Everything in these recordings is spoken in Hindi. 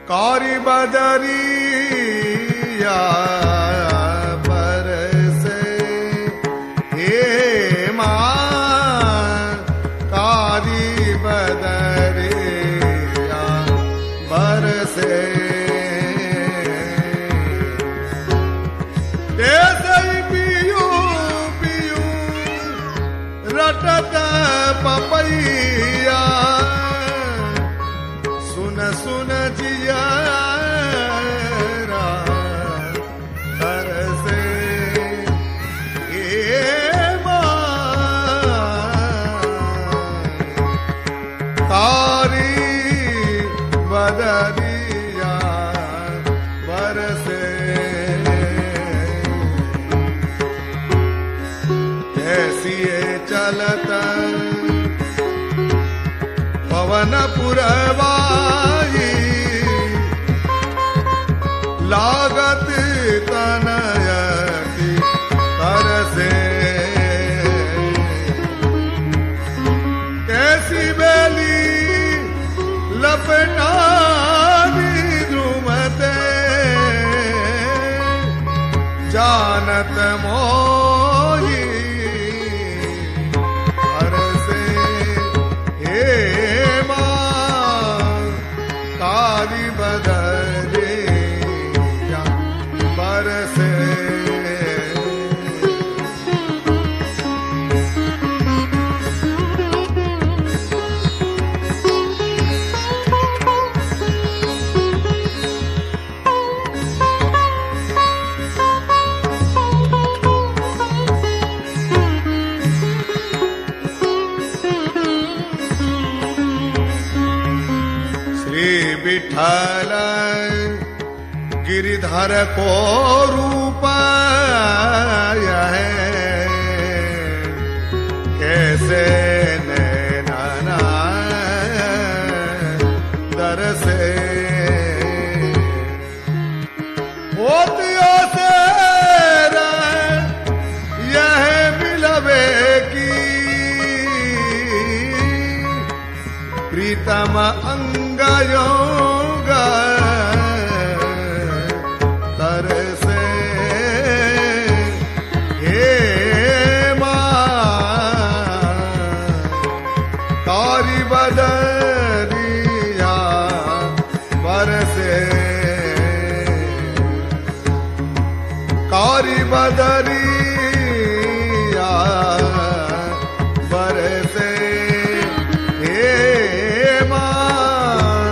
कारी बदरिया बरसे हे माँ, कारी बदरिया बरसे ऐसे ही पियू पियू रटत पपैया, सुन सुन जिया तरसे ये कारी बदरिया बरसे ऐसी चलत पवन पुरवाई, लागत तनयति तरसे कैसी बेली लपटानी द्रुमते, जानत मोही हरसे हे माँ, कारी बदरिया बरसे विठल गिरिधर को रूप है, कैसे नैना दरसे मोतियों से यह मिलवे की, प्रीतम अंगयोग तरसे हे माँ, कारी बदरिया बरसे कारी बदरिया बरसे हे माँ,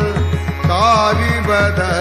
कारी बदरिया